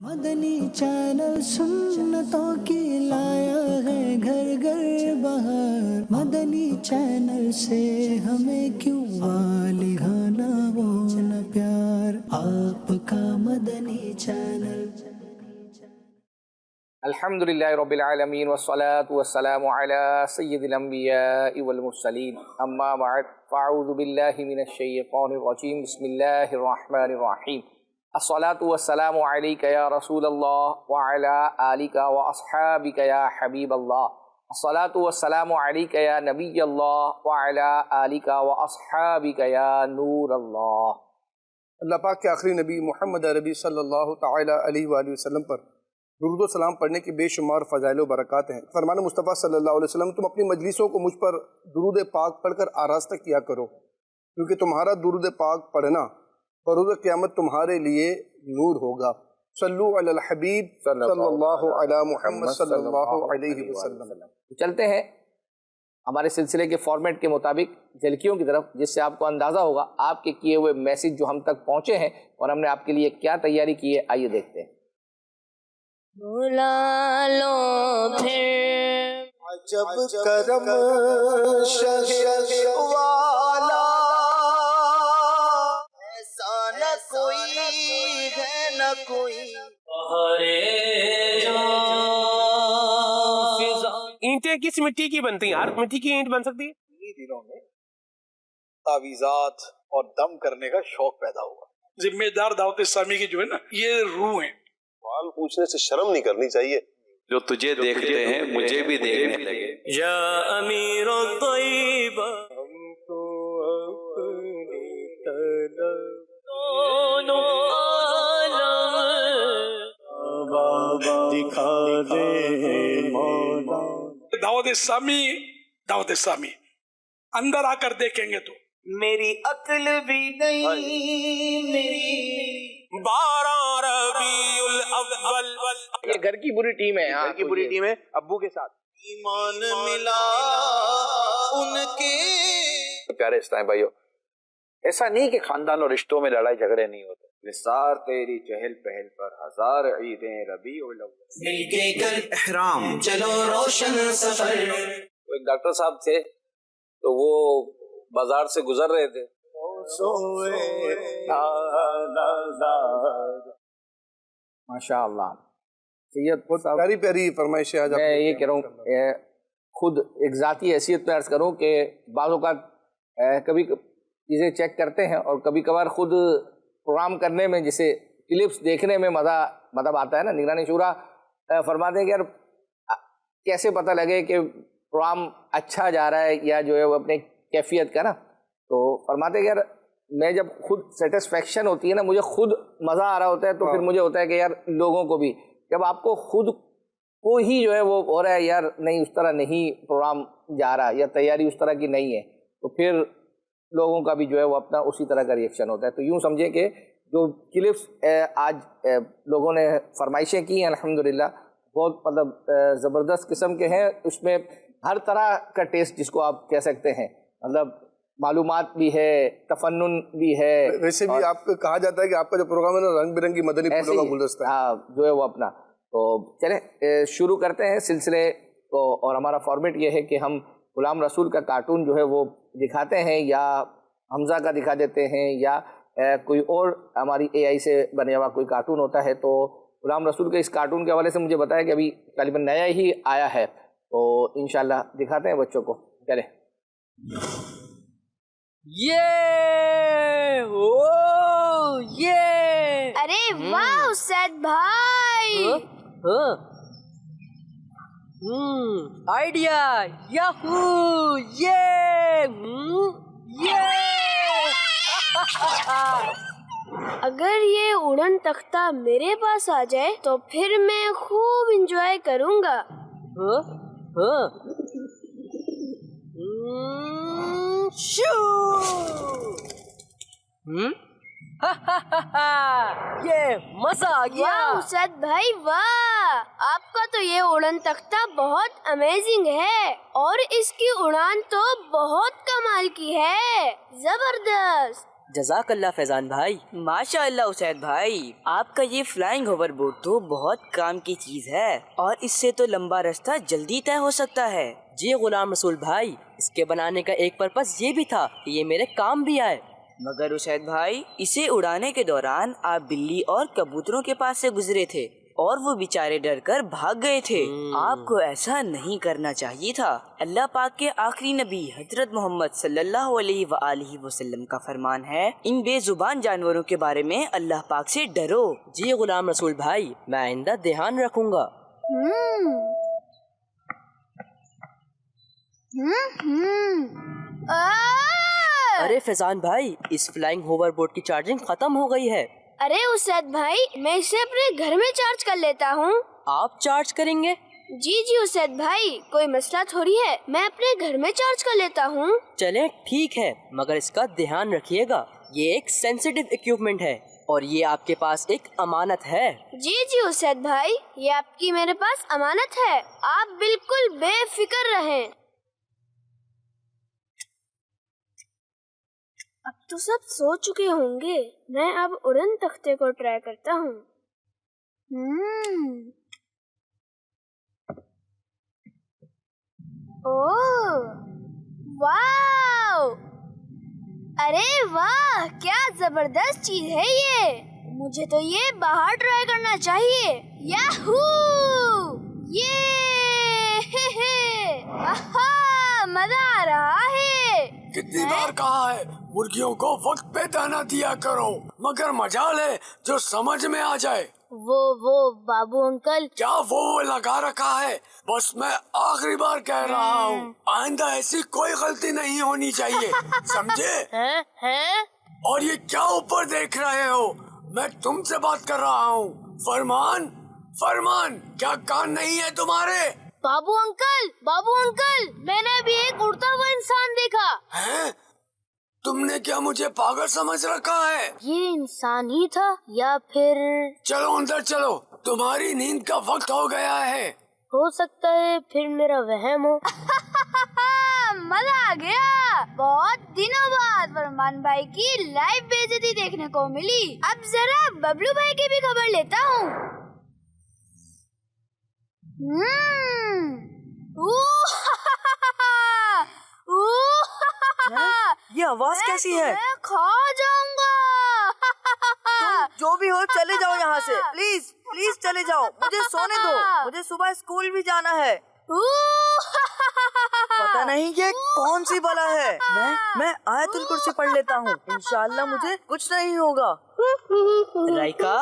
مدنی channel سنتوں کی لایا ہے گھر گھر بہار، مدنی چینل سے ہمیں کیوں والہانہ وہ نہ پیار، آپ کا مدنی چینل۔ الحمدللہ رب العالمین والصلاة والسلام علی سید الانبیاء والمرسلین، اما بعد فاعوذ باللہ من الشیطان الرجیم، بسم اللہ الرحمن الرحیم۔ الصلاة والسلام علیک یا رسول اللہ وعلی آلک واصحابک یا حبیب اللہ۔ الصلاة والسلام علیک یا نبی اللہ وعلی آلک واصحابک یا نور اللہ۔ اللہ پاک کے آخری نبی محمد عربی صلی اللہ تعالیٰ علیہ وآلہ وسلم پر درود و سلام پڑھنے کے بے شمار فضائل و برکات ہیں۔ فرمان مصطفیٰ صلی اللہ علیہ وسلم، تم اپنی مجلسوں کو مجھ پر درود پاک پڑھ کر آراستہ کیا کرو، کیونکہ تمہارا درود پاک پڑھنا بروز قیامت تمہارے لیے نور ہوگا۔ صلو علی الحبیب صلی اللہ علی محمد صلی اللہ علیہ وسلم۔ چلتے ہیں ہمارے سلسلے کے فارمیٹ کے مطابق جھلکیوں کی طرف، جس سے آپ کو اندازہ ہوگا آپ کے کیے ہوئے میسج جو ہم تک پہنچے ہیں اور ہم نے آپ کے لیے کیا تیاری کی ہے۔ آئیے دیکھتے ہیں۔ بلا لو پھر عجب کرم شہ والا، ایسا نہ کوئی ہے نہ کوئی۔ اینٹیں کس مٹی کی بنتی ہیں؟ ہر مٹی کی اینٹ بن سکتی ہے؟ دلوں میں تعویذات اور دم کرنے کا شوق پیدا ہوا۔ ذمہ دار دعوت اسلامی کی جو ہے نا، یہ روح ہیں۔ سوال پوچھنے سے شرم نہیں کرنی چاہیے۔ جو تجھے دیکھتے ہیں مجھے بھی دیکھنے لگے۔ یا امیر الطیبہ ہم تو اپنی طرف دونوں عالم دکھا دے مولا۔ دعوت اسلامی اندر آ کر دیکھیں گے تو میری عقل بھی نہیں، میری 12 ربیع الاول۔ یہ گھر کی بری ٹیم ہے، گھر کی بری ٹیم ہے ابو کے ساتھ۔ ایمان ملا ان کے۔ پیارے اسلام بھائیو، ایسا نہیں کہ خاندان اور رشتوں میں لڑائی جھگڑے نہیں ہوتے۔ نثار تیری چہل پہل پر ہزار عیدیں ربیع الاول۔ مل کے کر احرام چلو روشن سفر۔ ایک ڈاکٹر صاحب تھے تو وہ بازار سے گزر رہے تھے، ماشاء اللہ سید صاحب۔ پیاری پیاری فرمائش ہے۔ میں یہ کہہ رہا ہوں، خود ایک ذاتی حیثیت پہ عرض کروں کہ بعض اوقات کبھی چیزیں چیک کرتے ہیں اور کبھی کبھار خود پروگرام کرنے میں، جسے کلپس دیکھنے میں مزہ مطلب آتا ہے نا۔ نگرانی شورا فرماتے ہیں کہ یار کیسے پتہ لگے کہ پروگرام اچھا جا رہا ہے یا جو ہے وہ اپنے کیفیت کا نا، تو فرماتے ہیں کہ یار میں جب خود سیٹسفیکشن ہوتی ہے نا، مجھے خود مزہ آ رہا ہوتا ہے، تو پھر مجھے ہوتا ہے کہ یار لوگوں کو بھی، جب آپ کو خود کو ہی جو ہے وہ ہو رہا ہے یار نہیں اس طرح نہیں پروگرام جا رہا یا تیاری اس طرح کی نہیں ہے، تو پھر لوگوں کا بھی جو ہے وہ اپنا اسی طرح کا ریئیکشن ہوتا ہے۔ تو یوں سمجھیں کہ جو کلپس آج لوگوں نے فرمائشیں کی ہیں الحمدللہ بہت مطلب زبردست قسم کے ہیں، اس میں ہر طرح کا ٹیسٹ جس کو آپ کہہ سکتے ہیں، مطلب معلومات بھی ہے، تفنن بھی ہے۔ ویسے بھی آپ کو کہا جاتا ہے کہ آپ کا جو پروگرام ہے نا رنگ برنگی مدنی پھولوں کا گلدستہ ہے۔ ہاں جو ہے وہ اپنا۔ تو چلیں شروع کرتے ہیں سلسلے کو، اور ہمارا فارمیٹ یہ ہے کہ ہم غلام رسول کا کارٹون جو ہے وہ دکھاتے ہیں، یا حمزہ کا دکھا دیتے ہیں، یا کوئی اور ہماری اے آئی سے بنے ہوا کوئی کارٹون ہوتا ہے۔ تو غلام رسول کے اس کارٹون کے حوالے سے مجھے بتایا کہ ابھی غالباً نیا ہی آیا ہے، تو انشاءاللہ دکھاتے ہیں بچوں کو۔ چلیں ارے واہ سید بھائی، آئیڈیا یاہو، اگر یہ اڑن تختہ میرے پاس آ جائے تو پھر میں خوب انجوائے کروں گا۔ یہ مزہ آ گیا۔ واہ اسد بھائی واہ، آپ کا تو یہ اڑن تختہ بہت امیزنگ ہے، اور اس کی اڑان تو بہت کمال کی ہے، زبردست۔ جزاک اللہ فیضان بھائی. ماشاء اللہ اسید بھائی، آپ کا یہ فلائنگ ہوور بورڈ تو بہت کام کی چیز ہے، اور اس سے تو لمبا راستہ جلدی طے ہو سکتا ہے. جی غلام رسول بھائی، اس کے بنانے کا ایک پرپس یہ بھی تھا کہ یہ میرے کام بھی آئے. مگر اسید بھائی، اسے اڑانے کے دوران آپ بلی اور کبوتروں کے پاس سے گزرے تھے اور وہ بیچارے ڈر کر بھاگ گئے تھے. آپ کو ایسا نہیں کرنا چاہیے تھا. اللہ پاک کے آخری نبی حضرت محمد صلی اللہ علیہ وآلہ وسلم کا فرمان ہے، ان بے زبان جانوروں کے بارے میں اللہ پاک سے ڈرو. جی غلام رسول بھائی، میں آئندہ دھیان رکھوں گا. ارے فیضان بھائی، اس فلائنگ ہوور بورڈ کی چارجنگ ختم ہو گئی ہے. ارے اسید بھائی، میں اسے اپنے گھر میں چارج کر لیتا ہوں. آپ چارج کریں گے؟ جی اسید بھائی، کوئی مسئلہ تھوڑی ہے، میں اپنے گھر میں چارج کر لیتا ہوں. چلیں ٹھیک ہے، مگر اس کا دھیان رکھیے گا، یہ ایک سینسیٹیو اکوپمنٹ ہے اور یہ آپ کے پاس ایک امانت ہے. جی اسید بھائی، یہ آپ کی میرے پاس امانت ہے، آپ بالکل بے فکر رہیں. اب تو سب سو چکے ہوں گے، میں اب اڑن تختے کو ٹرائی کرتا ہوں. اوہ واو، ارے واہ، کیا زبردست چیز ہے یہ. مجھے تو یہ باہر ٹرائی کرنا چاہیے. یاہو، مزہ آ رہا ہے. کتنی بار کہا ہے مرغیوں کو وقت پہ دانا دیا کرو، مگر مجال ہے جو سمجھ میں آ جائے. وہ بابو انکل، کیا وہ لگا رکھا ہے؟ بس میں آخری بار کہہ رہا ہوں، آئندہ ایسی کوئی غلطی نہیں ہونی چاہیے، سمجھے؟ اور یہ کیا اوپر دیکھ رہے ہو؟ میں تم سے بات کر رہا ہوں. فرمان کیا کان نہیں ہے تمہارے؟ بابو انکل، میں نے ابھی ایک اڑتا ہوا انسان دیکھا. ہیں؟ تم نے کیا مجھے پاگل سمجھ رکھا ہے؟ یہ انسان ہی تھا یا پھر؟ چلو اندر چلو، تمہاری نیند کا وقت ہو گیا ہے. ہو سکتا ہے پھر میرا وہم ہو. مزہ آ گیا. بہت دنوں بعد فرمان بھائی کی لائیو بے عزتی دیکھنے کو ملی. اب ذرا ببلو بھائی کی بھی خبر لیتا ہوں. یہ آواز کیسی ہے؟ میں کھا جاؤں گا. جو بھی ہو چلے جاؤ یہاں سے، پلیز چلے جاؤ، مجھے سونے دو، مجھے صبح اسکول بھی جانا ہے. پتہ نہیں یہ کون سی بلا ہے. میں آیت الکرسی پڑھ لیتا ہوں، انشاءاللہ مجھے کچھ نہیں ہوگا. رائکا،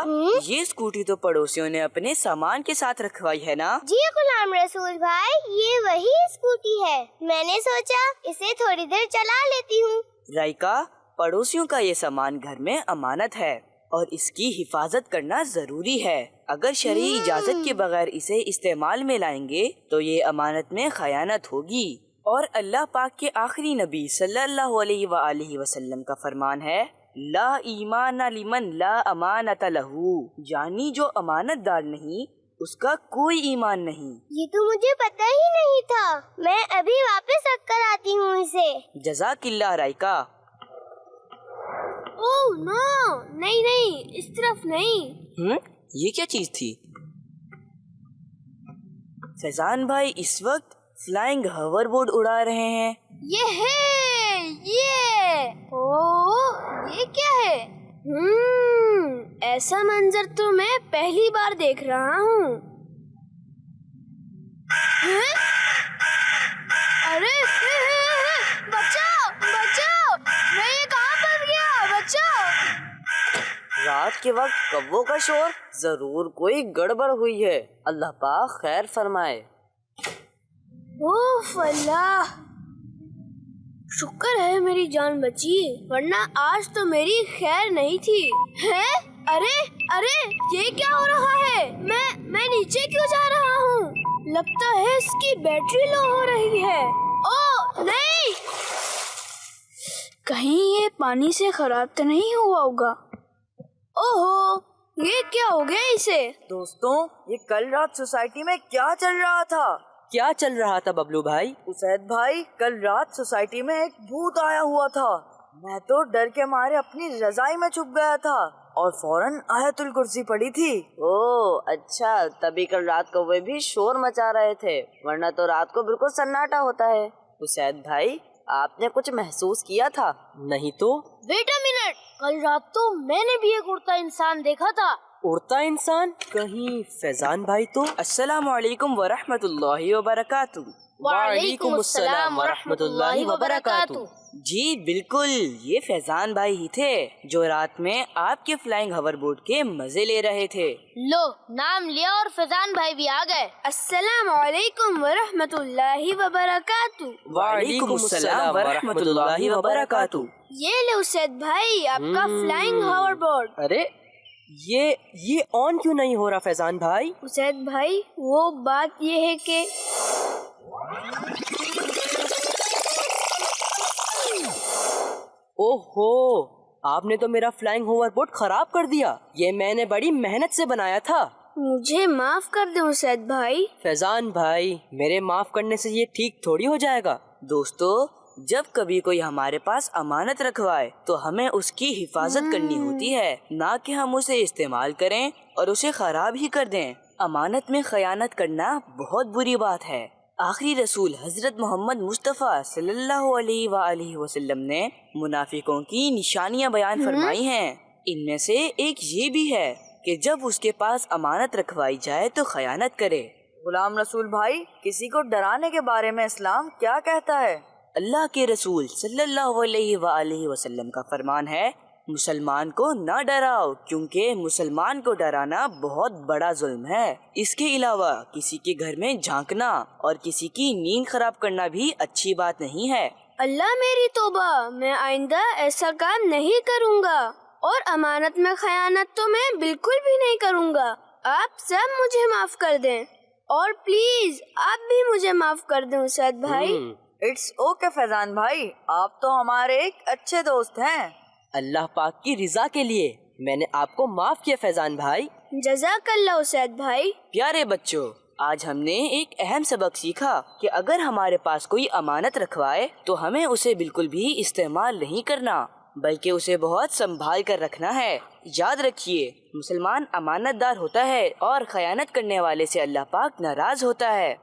یہ اسکوٹی تو پڑوسیوں نے اپنے سامان کے ساتھ رکھوائی ہے نا؟ جی غلام رسول بھائی، یہ وہی اسکوٹی ہے. میں نے سوچا اسے تھوڑی دیر چلا لیتی ہوں. رائکا، پڑوسیوں کا یہ سامان گھر میں امانت ہے اور اس کی حفاظت کرنا ضروری ہے. اگر شرعی اجازت کے بغیر اسے استعمال میں لائیں گے تو یہ امانت میں خیانت ہوگی. اور اللہ پاک کے آخری نبی صلی اللہ علیہ وآلہ وسلم کا فرمان ہے، لا ایمان لمن لا امانت لہو، یعنی جو امانت دار نہیں اس کا کوئی ایمان نہیں. یہ تو مجھے پتہ ہی نہیں تھا. میں ابھی واپس رکھ کر آتی ہوں اسے. جزاک اللہ رائکا. اوہ نو، نہیں، اس طرف نہیں. یہ کیا چیز تھی؟ فیضان بھائی اس وقت فلائنگ ہوور بورڈ اڑا رہے ہیں. یہ کیا ہے؟ ایسا منظر تو میں پہلی بار دیکھ رہا ہوں. ارے بچاؤ، میں یہ کہاں پھنس گیا؟ بچاؤ. رات کے وقت کبوں کا شور، ضرور کوئی گڑبڑ ہوئی ہے. اللہ پاک خیر فرمائے. اوف اللہ، شکر ہے میری جان بچی، ورنہ آج تو میری خیر نہیں تھی. ارے یہ کیا ہو رہا ہے؟ میں نیچے کیوں جا رہا ہوں؟ لگتا ہے اس کی بیٹری لو ہو رہی ہے. اوہ نہیں، کہیں یہ پانی سے خراب تو نہیں ہوا ہوگا. اوہو، یہ کیا ہو گیا اسے؟ دوستوں، یہ کل رات سوسائٹی میں کیا چل رہا تھا؟ کیا چل رہا تھا ببلو بھائی؟ اسید بھائی، کل رات سوسائٹی میں ایک بھوت آیا ہوا تھا. میں تو ڈر کے مارے اپنی رضائی میں چھپ گیا تھا اور فوراً آیت الکرسی پڑھی تھی۔ اوہ اچھا، تبھی کل رات کو وہ بھی شور مچا رہے تھے، ورنہ تو رات کو بالکل سناٹا ہوتا ہے۔ اسید بھائی، آپ نے کچھ محسوس کیا تھا؟ نہیں تو۔ ویٹ اے منٹ، کل رات تو میں نے بھی ایک اڑتا انسان دیکھا تھا۔ اڑتا انسان؟ کہیں فیضان بھائی تو؟ السلام علیکم ورحمۃ اللہ وبرکاتہ۔ وعلیکم السلام ورحمۃ اللہ وبرکاتہ۔ جی بالکل، یہ فیضان بھائی ہی تھے جو رات میں آپ کے فلائنگ ہوور بورڈ کے مزے لے رہے تھے۔ لو، نام لیا اور فیضان بھائی بھی آ گئے۔ السلام علیکم ورحمۃ اللہ وبرکاتہ۔ وعلیکم السلام ورحمۃ اللہ وبرکاتہ۔ یہ لو اسید بھائی، آپ کا فلائنگ ہوور بورڈ۔ ارے یہ آن کیوں نہیں ہو رہا فیضان بھائی؟ اسید بھائی، وہ بات یہ ہے کہ اوہو، آپ نے تو میرا فلائنگ ہوور بورڈ خراب کر دیا۔ یہ میں نے بڑی محنت سے بنایا تھا۔ مجھے معاف کر دیں اسید بھائی۔ فیضان بھائی، میرے معاف کرنے سے یہ ٹھیک تھوڑی ہو جائے گا۔ دوستو، جب کبھی کوئی ہمارے پاس امانت رکھوائے تو ہمیں اس کی حفاظت کرنی ہوتی ہے، نہ کہ ہم اسے استعمال کریں اور اسے خراب ہی کر دیں۔ امانت میں خیانت کرنا بہت بری بات ہے۔ آخری رسول حضرت محمد مصطفیٰ صلی اللہ علیہ وآلہ وسلم نے منافقوں کی نشانیاں بیان فرمائی ہیں۔ ان میں سے ایک یہ بھی ہے کہ جب اس کے پاس امانت رکھوائی جائے تو خیانت کرے۔ غلام رسول بھائی، کسی کو ڈرانے کے بارے میں اسلام کیا کہتا ہے؟ اللہ کے رسول صلی اللہ علیہ وآلہ وسلم کا فرمان ہے، مسلمان کو نہ ڈراؤ کیونکہ مسلمان کو ڈرانا بہت بڑا ظلم ہے۔ اس کے علاوہ کسی کے گھر میں جھانکنا اور کسی کی نیند خراب کرنا بھی اچھی بات نہیں ہے۔ اللہ میری توبہ، میں آئندہ ایسا کام نہیں کروں گا، اور امانت میں خیانت تو میں بالکل بھی نہیں کروں گا۔ آپ سب مجھے معاف کر دیں، اور پلیز آپ بھی مجھے معاف کر دیں اسید بھائی۔ اٹس اوکے فیضان بھائی، آپ تو ہمارے ایک اچھے دوست ہیں۔ اللہ پاک کی رضا کے لیے میں نے آپ کو معاف کیا فیضان بھائی۔ جزاک اللہ اسید بھائی۔ پیارے بچوں، آج ہم نے ایک اہم سبق سیکھا کہ اگر ہمارے پاس کوئی امانت رکھوائے تو ہمیں اسے بالکل بھی استعمال نہیں کرنا، بلکہ اسے بہت سنبھال کر رکھنا ہے۔ یاد رکھیے، مسلمان امانت دار ہوتا ہے اور خیانت کرنے والے سے اللہ پاک ناراض ہوتا ہے۔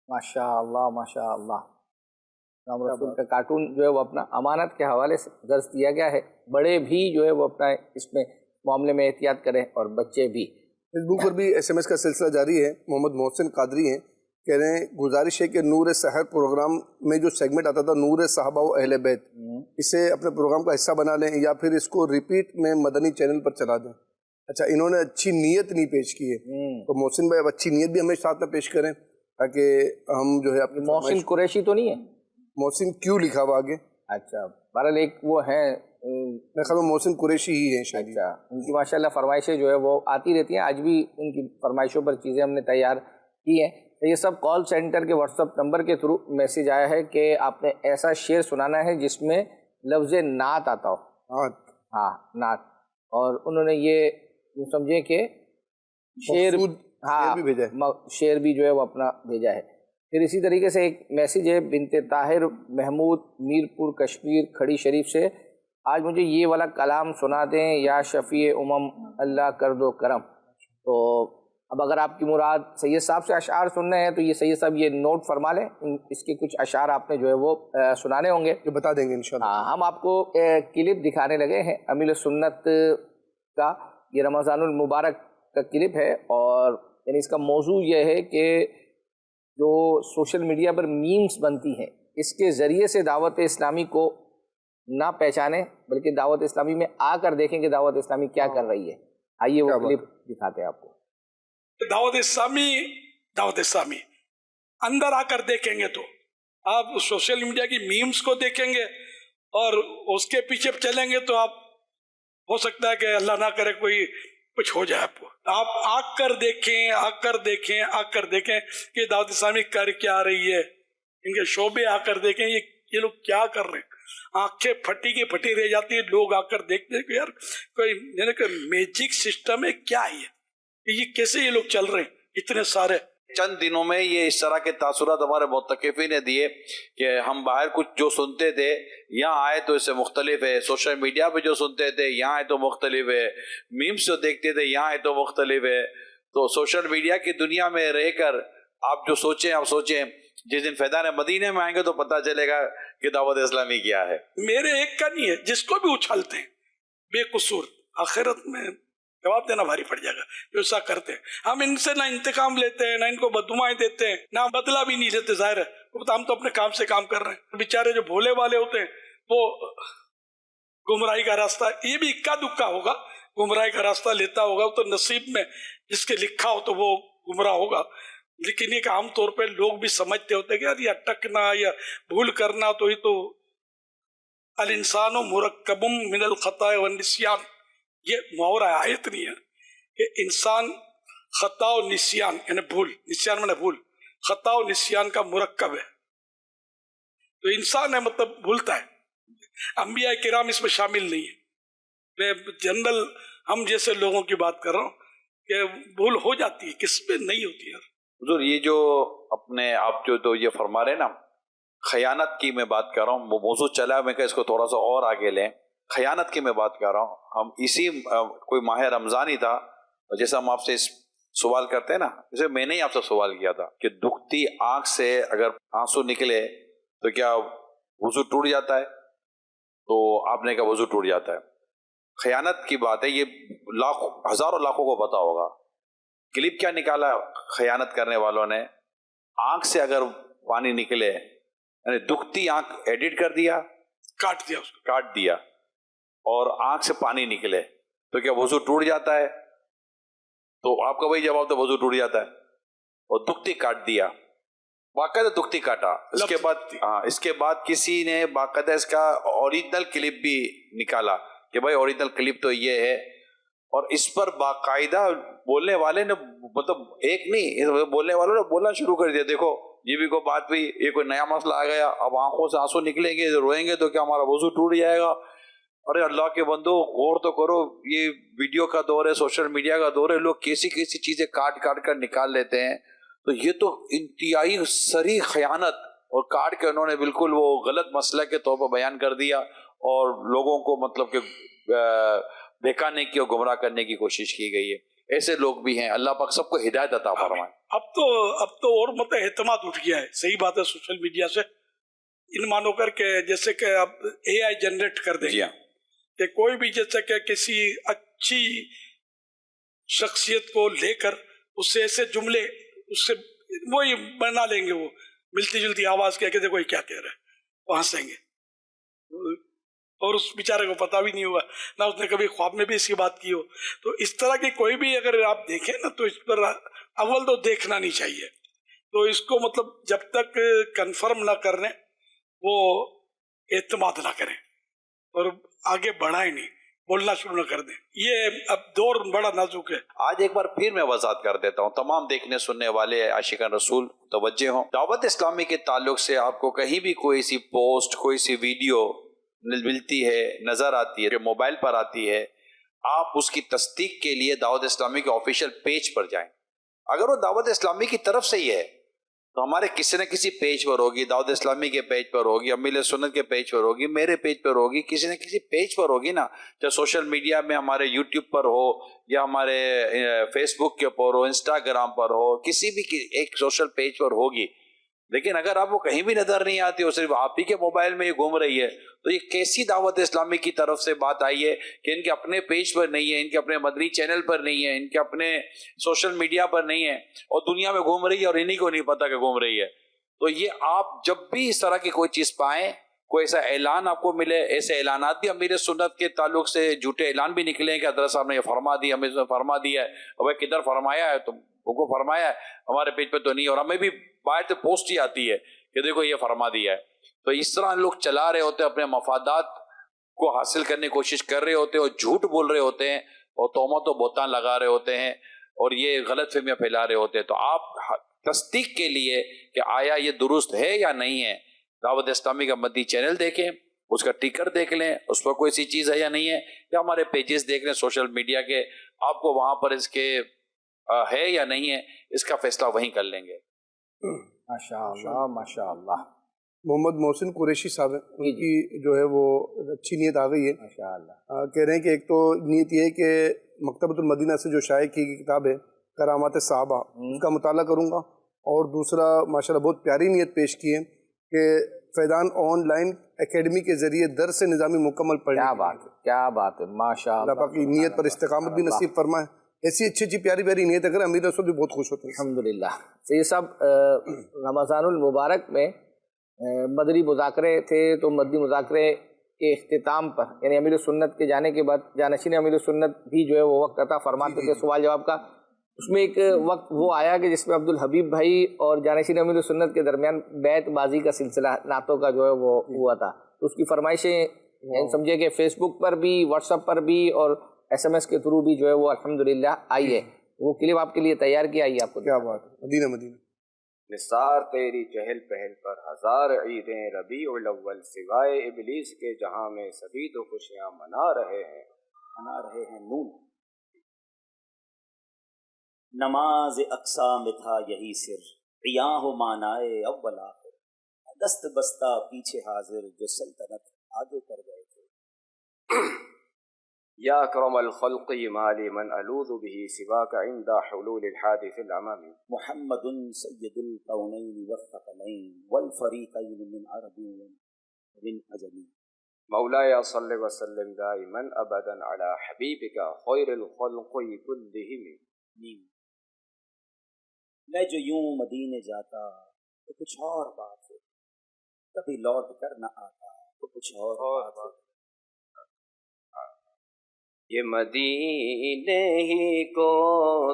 ماشاء اللہ ماشاء اللہ۔ رام رسول کا کارٹون جو ہے وہ اپنا امانت کے حوالے سے درس دیا گیا ہے۔ بڑے بھی جو ہے وہ اپنا اس میں معاملے میں احتیاط کریں، اور بچے بھی۔ فیس بک پر بھی SMS کا سلسلہ جاری ہے۔ محمد محسن قادری ہیں، کہہ رہے ہیں گزارش ہے کہ نور سحر پروگرام میں جو سیگمنٹ آتا تھا نور صحابہ و اہل بیت، اسے اپنے پروگرام کا حصہ بنا لیں یا پھر اس کو ریپیٹ میں مدنی چینل پر چلا دیں۔ اچھا، انہوں نے اچھی نیت نہیں پیش کی ہے، تو محسن بھائی اب اچھی نیت بھی ہمیں ساتھ میں پیش کریں تاکہ ہم جو ہے اپنی محسن قریشی تو نہیں ہے؟ محسن کیوں لکھا ہوا آگے؟ اچھا، بہرحال ایک وہ ہیں، میرے خیال میں محسن قریشی ہی ہیں شاید۔ اچھا، ان کی ماشاءاللہ فرمائشیں جو ہے وہ آتی رہتی ہیں، آج بھی ان کی فرمائشوں پر چیزیں ہم نے تیار کی ہیں۔ یہ سب کال سینٹر کے واٹس ایپ نمبر کے تھرو میسیج آیا ہے کہ آپ نے ایسا شعر سنانا ہے جس میں لفظ نعت آتا ہو۔ ہاں، نعت، اور انہوں نے یہ سمجھے کہ شعر، ہاں شعر بھی جو ہے وہ اپنا بھیجا ہے۔ پھر اسی طریقے سے ایک میسیج ہے بنت طاہر محمود میرپور کشمیر کھڑی شریف سے، آج مجھے یہ والا کلام سنا دیں یا شفیع اللہ کر دو کرم۔ تو اب اگر آپ کی مراد سید صاحب سے اشعار سننے ہیں تو یہ سید صاحب یہ نوٹ فرما لیں، اس کے کچھ اشعار آپ نے جو ہے وہ سنانے ہوں گے، یہ بتا دیں گے انشاءاللہ۔ ہاں، ہم آپ کو کلپ دکھانے لگے ہیں امیل سنت کا، یہ رمضان المبارک کا کلپ ہے، اور یعنی اس کا موضوع یہ ہے کہ جو سوشل میڈیا پر میمز بنتی ہیں، اس کے ذریعے سے دعوت اسلامی کو نہ پہچانیں بلکہ دعوت اسلامی میں آ کر دیکھیں کہ دعوت اسلامی کیا کر رہی ہے۔ آئیے وہ کلپ دکھاتے ہیں آپ کو۔ دعوت اسلامی اندر آ کر دیکھیں گے تو آپ سوشل میڈیا کی میمز کو دیکھیں گے، اور اس کے پیچھے چلیں گے تو آپ ہو سکتا ہے کہ اللہ نہ کرے کوئی کچھ ہو جائے آپ کو۔ آپ آ کر دیکھیں کہ دعوت اسلامی کر کیا رہی ہے، ان کے شعبے آ کر دیکھیں یہ لوگ کیا کر رہے ہیں۔ آنکھیں پھٹی کی پھٹی رہ جاتی ہیں، لوگ آ کر دیکھتے ہیں کہ یار کوئی میجک سسٹم ہے کیا ہے، یہ کیسے یہ لوگ چل رہے ہیں اتنے سارے۔ چند دنوں میں یہ اس طرح کے تاثرات ہمارے معتکفین نے دیے کہ ہم باہر کچھ جو سنتے تھے یہاں آئے تو اس سے مختلف ہے، سوشل میڈیا پہ جو سنتے تھے یہاں آئے تو مختلف ہے، میمز جو دیکھتے تھے یہاں آئے تو مختلف ہے. تو سوشل میڈیا کی دنیا میں رہ کر آپ جو سوچیں آپ سوچیں، جس دن فیضان مدینے میں آئیں گے تو پتہ چلے گا کہ دعوت اسلامی کیا ہے. میرے ایک کا نہیں ہے، جس کو بھی اچھالتے ہیں بے قصور آخرت میں جواب دینا بھاری پڑ جائے گا. جو ایسا کرتے ہیں، ہم ان سے نہ انتقام لیتے ہیں، نہ ان کو بددعائیں دیتے ہیں، نہ بدلہ بھی نہیں لیتے. ظاہر ہے ہم تو اپنے کام سے کام کر رہے ہیں. بیچارے جو بھولے والے ہوتے ہیں وہ گمراہی کا راستہ، یہ بھی اکا دکا ہوگا، گمراہی کا راستہ لیتا ہوگا تو نصیب میں جس کے لکھا ہو تو وہ گمراہ ہوگا. لیکن یہ کہ عام طور پہ لوگ بھی سمجھتے ہوتے ہیں کہ یار یہ اٹکنا یا بھول کرنا تو یہ تو الانسان مرکب من الخطا والنسیان، یہ محاورہ آیت نہیں ہے کہ انسان خطا و نسیان یعنی بھول، نسیان میں بھول، خطا و نسیان کا مرکب ہے. تو انسان ہے مطلب بھولتا ہے. انبیاء کرام اس میں شامل نہیں ہے. میں جنرل ہم جیسے لوگوں کی بات کر رہا ہوں کہ بھول ہو جاتی ہے، کس میں نہیں ہوتی ہے. حضور یہ جو اپنے آپ جو تو یہ فرما رہے نا، خیانت کی میں بات کر رہا ہوں، وہ موضوع چلا میں کہ اس کو تھوڑا سا اور آگے لیں. خیانت کی میں بات کر رہا ہوں. ہم اسی کوئی ماہ رمضان ہی تھا، جیسے ہم آپ سے سوال کرتے ہیں نا، جیسے میں نے ہی آپ سے سوال کیا تھا کہ دکھتی آنکھ سے اگر آنسو نکلے تو کیا وضو ٹوٹ جاتا ہے؟ تو آپ نے کہا وضو ٹوٹ جاتا ہے. خیانت کی بات ہے، یہ لاکھوں ہزاروں لاکھوں کو پتا ہوگا. کلپ کیا نکالا خیانت کرنے والوں نے؟ آنکھ سے اگر پانی نکلے، یعنی دکھتی آنکھ ایڈٹ کر دیا، کاٹ دیا، اس کو کاٹ دیا، اور آنکھ سے پانی نکلے تو کیا وضو ٹوٹ جاتا ہے؟ تو آپ کا وہی جواب تو وضو ٹوٹ جاتا ہے. اور دکھتی کاٹ دیا، باقاعدہ دکھتی کاٹا. اس کے بعد کسی نے باقاعدہ اس کا اوریجنل کلپ بھی نکالا کہ بھائی اوریجنل کلپ تو یہ ہے، اور اس پر باقاعدہ بولنے والے نے مطلب ایک نہیں، بولنے والوں نے بولنا شروع کر دیا. دیکھو یہ بھی کوئی بات ہوئی، یہ کوئی نیا مسئلہ آ گیا، اب آنکھوں سے آنسو نکلیں گے، روئیں گے تو کیا ہمارا وضو ٹوٹ جائے گا؟ ارے اللہ کے بندو غور تو کرو، یہ ویڈیو کا دور ہے، سوشل میڈیا کا دور ہے، لوگ کیسی کیسی چیزیں کاٹ کاٹ کر نکال لیتے ہیں. تو یہ تو انتہائی سری خیانت، اور کاٹ کے انہوں نے بالکل وہ غلط مسئلہ کے طور پر بیان کر دیا اور لوگوں کو مطلب کہ بہکانے کی اور گمراہ کرنے کی کوشش کی گئی ہے. ایسے لوگ بھی ہیں، اللہ پاک سب کو ہدایت عطا فرمائے. اب تو اور مطلب اعتماد اٹھ گیا ہے. صحیح بات ہے، سوشل میڈیا سے ان مانو کر کے جیسے کہ اب اے آئی جنریٹ کر دیں کہ کوئی بھی جیسے کہ کسی اچھی شخصیت کو لے کر اس سے ایسے جملے اس سے وہی بنا لیں گے، وہ ملتی جلتی آواز کہہ کے دیکھو یہ کیا کہہ رہا ہے، وہ ہنسیں گے. اور اس بیچارے کو پتا بھی نہیں ہوگا، نہ اس نے کبھی خواب میں بھی اس کی بات کی ہو. تو اس طرح کی کوئی بھی اگر آپ دیکھیں نا تو اس پر اول تو دیکھنا نہیں چاہیے. تو اس کو مطلب جب تک کنفرم نہ کرنے وہ اعتماد نہ کریں اور آگے بڑھائیں نہیں، بولنا شروع نہ کر دیں. یہ اب دور بڑا نازک ہے. آج ایک بار پھر میں وضاحت کر دیتا ہوں، تمام دیکھنے سننے والے عاشقان رسول توجہ ہوں. دعوت اسلامی کے تعلق سے آپ کو کہیں بھی کوئی سی پوسٹ، کوئی سی ویڈیو ملتی ہے، نظر آتی ہے، جو موبائل پر آتی ہے، آپ اس کی تصدیق کے لیے دعوت اسلامی کے آفیشیل پیج پر جائیں. اگر وہ دعوت اسلامی کی طرف سے ہی ہے تو ہمارے کسی نہ کسی پیج پر ہوگی، دعوت اسلامی کے پیج پر ہوگی، امیل سنت کے پیج پر ہوگی، میرے پیج پر ہوگی، کسی نہ کسی پیج پر ہوگی نا. چاہے سوشل میڈیا میں ہمارے یوٹیوب پر ہو یا ہمارے فیس بک کے اوپر ہو، انسٹاگرام پر ہو، کسی بھی ایک سوشل پیج پر ہوگی. لیکن اگر آپ کو کہیں بھی نظر نہیں آتی اور صرف آپ ہی کے موبائل میں یہ گھوم رہی ہے تو یہ کیسی دعوت اسلامی کی طرف سے بات آئی ہے کہ ان کے اپنے پیج پر نہیں ہے، ان کے اپنے مدنی چینل پر نہیں ہے، ان کے اپنے سوشل میڈیا پر نہیں ہے، اور دنیا میں گھوم رہی ہے اور انہی کو نہیں پتا کہ گھوم رہی ہے. تو یہ آپ جب بھی اس طرح کی کوئی چیز پائیں، کوئی ایسا اعلان آپ کو ملے، ایسے اعلانات بھی امیر سنت کے تعلق سے جھوٹے اعلان بھی نکلے کہ حضرت صاحب نے یہ فرما دیا، ہمیں فرما دیا ہے. اور بھائی کدھر فرمایا ہے؟ تم کو فرمایا ہے، ہمارے پیج پہ تو نہیں. اور ہمیں بھی باہر سے پوسٹ ہی آتی ہے کہ دیکھو یہ فرما دیا ہے. تو اس طرح لوگ چلا رہے ہوتے ہیں، اپنے مفادات کو حاصل کرنے کی کوشش کر رہے ہوتے ہیں اور جھوٹ بول رہے ہوتے ہیں اور تہمت و بہتان لگا رہے ہوتے ہیں اور یہ غلط فہمیاں پھیلا رہے ہوتے ہیں. تو آپ تصدیق کے لیے کہ آیا یہ درست ہے یا نہیں ہے، دعوت اسلامی کا مدنی چینل دیکھیں، اس کا ٹکر دیکھ لیں، اس پر کوئی سی چیز ہے یا نہیں ہے، یا ہمارے پیجز دیکھ لیں سوشل میڈیا کے، آپ کو وہاں پر اس کے ہے یا نہیں ہے، اس کا فیصلہ وہیں کر لیں گے. ماشاءاللہ ماشاءاللہ. محمد محسن قریشی صاحب ہیں، ان کی جو ہے وہ اچھی نیت آ گئی ہے ماشاءاللہ. کہہ رہے ہیں کہ ایک تو نیت یہ ہے کہ مکتبۃ المدینہ سے جو شائع کی گئی کتاب ہے کرامات صحابہ اس کا مطالعہ کروں گا، اور دوسرا ماشاءاللہ بہت پیاری نیت پیش کی ہے کہ فیضان آن لائن اکیڈمی کے ذریعے درس نظامی مکمل پڑھیں. کیا بات ہے، کیا بات ہے، ماشاءاللہ. اللہ پاک کی نیت پر استقامت بھی نصیب فرمائے. ایسی اچھی اچھی پیاری پیاری نیت اگر امیر رسول بھی بہت خوش ہوتے ہیں. الحمدللہ. سید صاحب رمضان المبارک میں مدنی مذاکرے تھے، تو مدنی مذاکرے کے اختتام پر یعنی امیر سنت کے جانے کے بعد جانشین امیر سنت بھی جو ہے وہ وقت عطا فرماتے تھے سوال جواب کا. اس میں ایک وقت وہ آیا کہ جس میں عبدالحبیب بھائی اور جانشین امیر سنت کے درمیان بیت بازی کا سلسلہ نعتوں کا جو ہے وہ ہوا تھا. تو اس کی فرمائشیں یعنی سمجھے کہ فیس بک پر بھی، واٹس ایپ پر بھی اور SMS کے تھرو بھی جو ہے وہ الحمدللہ آئی ہے. وہ کلپ آپ کے لیے تیار کیا آئی آپ کو. کیا بات ہے. مدینہ مدینہ. نثار تیری چہل پہل پر ہزار عیدیں ربیع الاول، سوائے ابلیس کے جہاں میں سبھی تو خوشیاں منا رہے ہیں نون. نماز اقصا میں تھا یہی سر، قیاں ہو مانائے اول آخر، دست بستہ پیچھے حاضر جو سلطنت آگے کر گئے تھے. یا اکرم الخلق مالی من الوذ به سواک عند حلول الحادث العمامی، محمد سید الکونین والثقلین والفریقین من عرب ومن عجمی. مولاي صل وسلم دائما ابدا على حبیبک خیر الخلق كلهم. میں جو یوں مدینے جاتا تو کچھ اور بات ہے، کبھی لوٹ کر نہ آتا تو کچھ اور بات ہے. یہ مدینے ہی کو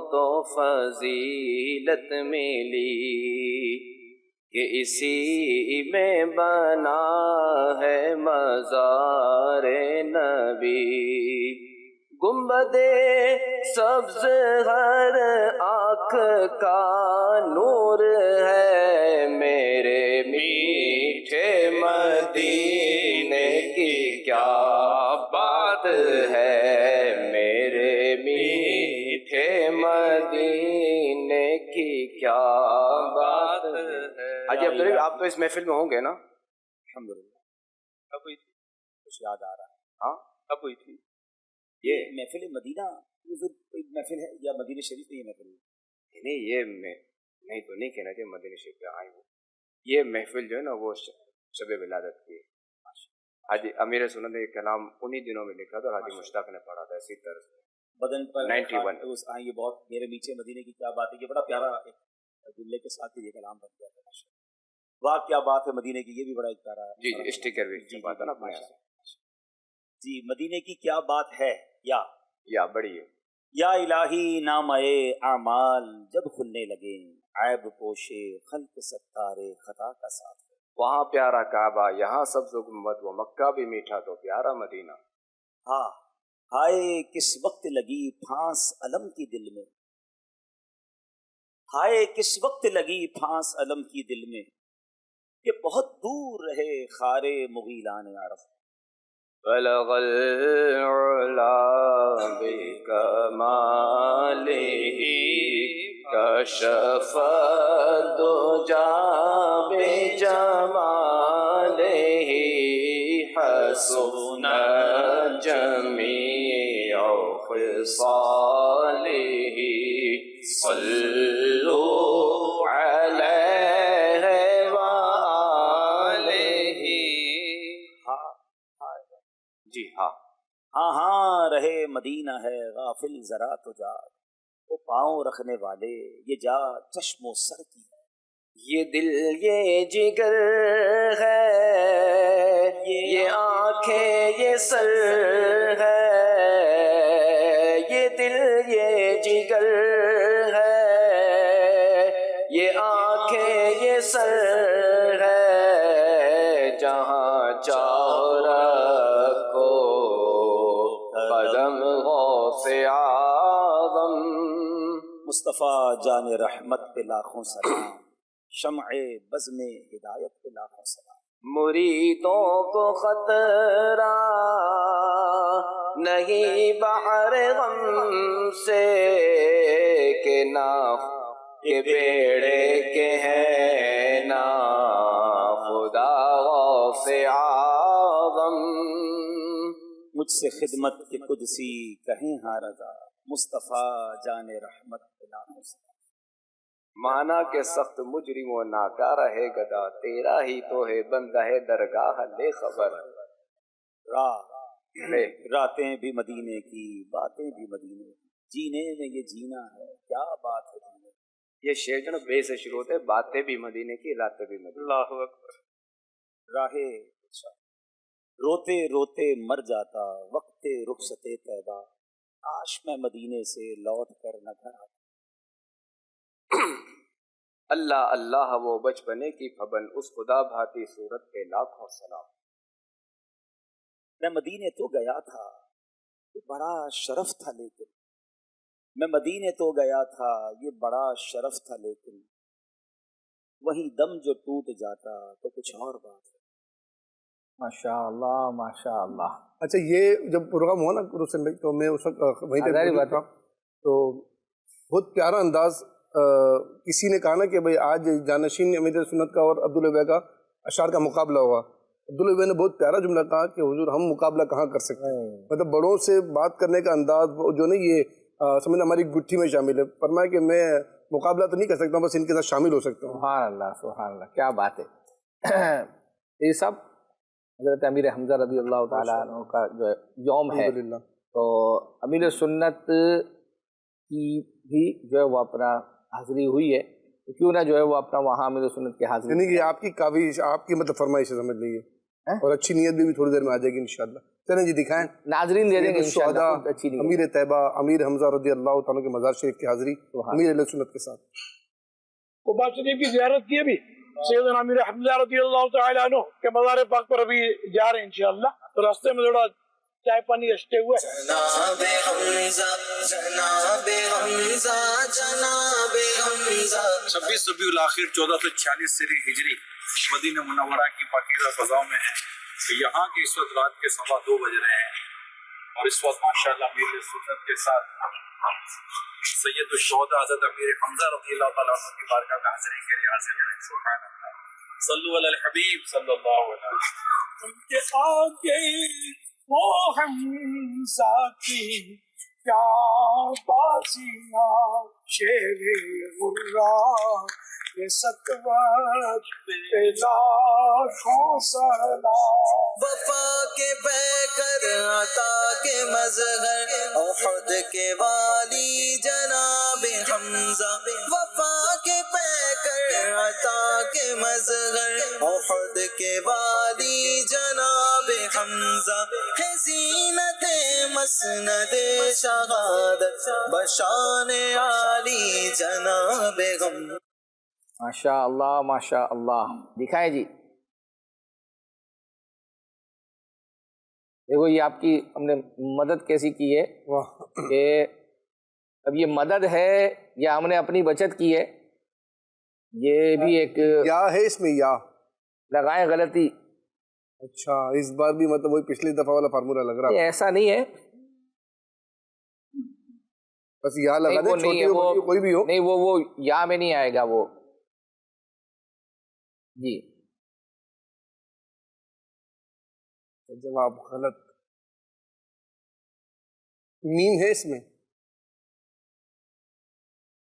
تو فضیلت ملی کہ اسی میں بنا ہے مزار نبی. گنبد سبز ہر آنکھ کا نور ہے، میرے میٹھے مدینے کی کیا بات ہے، میرے میٹھے مدینے کی کیا بات ہے. حاجی عبدالرحیم آپ تو اس محفل میں ہوں گے نا؟ الحمدللہ. کب ہوئی تھی؟ کچھ یاد آ رہا ہے. ہاں کب ہوئی تھی یہ محفل مدینہ؟ محفل ہے یا مدینہ شریف میں یہ محفل ہے؟ نہیں یہ نہیں تو نہیں کہنا چاہیے مدینہ شریف پہ آئے. یہ محفل جو ہے نا وہ شب ولادت کی. حاجی امیر سنت نے کلام انہی دنوں میں لکھا تھا اور حاجی مشتاق نے پڑھا تھا اسی طرح بدن پر 91. یہ بہت میرے نیچے مدینے کی کیا بات ہے، یہ بڑا پیارا جملے کے ساتھ یہ کلام بن گیا تھا. واہ کیا بات ہے مدینے کی، یہ بھی بڑا ایک پیارا ہے. جی اسٹیکر بھی بات ہے نا. جی مدینے کی کیا بات ہے یا بڑی ہے. یا الہی نامہ اعمال جب کھلنے لگے، عیب پوشے خلق ستارے خطا کا ساتھ، وہاں پیارا کعبہ یہاں سبز گنبد، وہ مکہ بھی میٹھا تو پیارا مدینہ. ہاں ہائے کس وقت لگی پھانس علم کی دل میں، ہائے کس وقت لگی پھانس علم کی دل میں، کہ بہت دور رہے خارے مغیلان عرف. بلغ العلا بکمالہ کشف الدجا بجمالہ حسن جمیع خصالہ صلو علیہ وآلہ. جی ہاں ہاں رہے مدینہ ہے غافل ذرا تو جا، وہ پاؤں رکھنے والے یہ جا چشم و سر کی ہے، یہ دل یہ جگر ہے، یہ آنکھیں یہ سر ہے، یہ دل یہ جگر ہے، یہ آنکھیں یہ سر ہے، جہاں چاہو رکھو قدم غوث اعظم. مصطفیٰ جان رحمت پہ لاکھوں سلام، شمع بزم ہدایت پہ لاکھوں سلام. مریدوں کو خطرہ نہیں بحر غم سے کہ نا کہ بیڑے کے ہیں نا خدا غوث اعظم. مجھ سے خدمت کے قدسی کہیں ہاں رضا مصطفیٰ جان رحمت بلا حسن. مانا کہ سخت مجرم و ناکارہ ہے گدا تیرا ہی تو ہے بندہ ہے درگاہ لے خبر. راتیں بھی مدینے کی باتیں بھی مدینے کی جینے میں یہ جینا ہے کیا بات ہے جینے. یہ شعر جو نا بے سے شروع ہوتے باتیں بھی مدینے کی راتیں بھی مدینے. اللہ اکبر. راہے روتے روتے مر جاتا وقت رخصت طیبہ کاش میں مدینے سے لوٹ کر نہ گھر آتا. اللہ اللہ وہ بچپنے کی پھبن اس خدا بھاتی صورت پہ لاکھوں سلام. میں مدینے تو گیا تھا یہ بڑا شرف تھا لیکن میں مدینے تو گیا تھا یہ بڑا شرف تھا لیکن وہیں دم جو ٹوٹ جاتا تو کچھ اور بات ہے. ماشاء اللہ ماشاء اللہ. اچھا یہ جب پروگرام ہوا نا روشن بھائی تو میں اس وقت وہیں پہ موجود تھا تو بہت پیارا انداز کسی نے کہا نا کہ بھائی آج جانشین امیر سنت کا اور عبداللہ بھائی کا اشعار کا مقابلہ ہوا. عبداللہ بھائی نے بہت پیارا جملہ کہا کہ حضور ہم مقابلہ کہاں کر سکتے ہیں. مطلب بڑوں سے بات کرنے کا انداز جو نہیں یہ سمجھنا ہماری گٹھی میں شامل ہے. فرمایا کہ میں مقابلہ تو نہیں کر سکتا بس ان کے ساتھ شامل ہو سکتا ہوں. سبحان اللہ سبحان اللہ کیا بات ہے. یہ سب حضرت امیر حمزہ رضی اللہ تعالیٰ عنہ کا جو یوم ہے تو امیر سنت کی بھی جو ہے وہ اپنا حاضری ہوئی ہے تو کیوں نہ جو ہے وہ اپنا وہاں امیر سنت کی حاضری یعنی کہ آپ کی کاوش آپ کی مطلب فرمائش ہے سمجھ لیجیے اور اچھی نیت بھی تھوڑی دیر میں آ جائے گی انشاءاللہ. چلیں جی دکھائیں ناظرین دے دیں گے انشاءاللہ. امیر طیبہ امیر حمزہ رضی اللہ تعالیٰ کے مزار شریف کی حاضری امیر اہل سنت کے ساتھ. قباء شریف کی زیارت کی ابھی سیدنا امیر حمزہ رضی اللہ تعالیٰ عنہ کے مزار پاک پر ابھی جا رہے ہیں انشاءاللہ. تو راستے میں تھوڑا چائے پانی اشتے ہوئے. جناب حمزہ جناب حمزہ جناب حمزہ. 26 ربیع الاخر 1446 ہجری مدینہ منورہ کی پاکیزہ فضاؤں میں ہے. یہاں کی اس وقت رات کے 2:15 بج رہے ہیں اور اس وقت ماشاءاللہ امیر سنت کے ساتھ سید الشہداء حضرت امیر حمزہ رضی اللہ تعالیٰ عنہ کی بارگاہ میں حاضری کے لیے حاضر ہیں. سبحان اللہ. صلو علی الحبیب صلی اللہ علیہ وسلم. ان کے آگے وہ حمزہ کی کیا بازیاں شیر غرا یہ ستوت پہ لاکھوں سلام. وفا کے پیکر عطا کے مظہر احد کے والی جناب حمزہ. وفا کے پیکر عطا کے مظہر احد کے والی جناب حمزہ. ہے زینت مسند شہادت بشان عالی جناب حمزہ. ماشاء اللہ ماشاء اللہ. دکھائیں جی دیکھو یہ آپ کی ہم نے مدد کیسی کی ہے کہ اب یہ مدد ہے یا ہم نے اپنی بچت کی ہے یہ بھی ایک یا ہے اس میں یا لگائیں غلطی. اچھا اس بار بھی مطلب وہی پچھلی دفعہ والا فارمولا لگ رہا ہے. ایسا نہیں ہے بس یا لگا دیں چھوٹی ہو کوئی بھی ہو. نہیں وہ یا میں نہیں آئے گا وہ جی. جواب غلط. میم ہے اس میں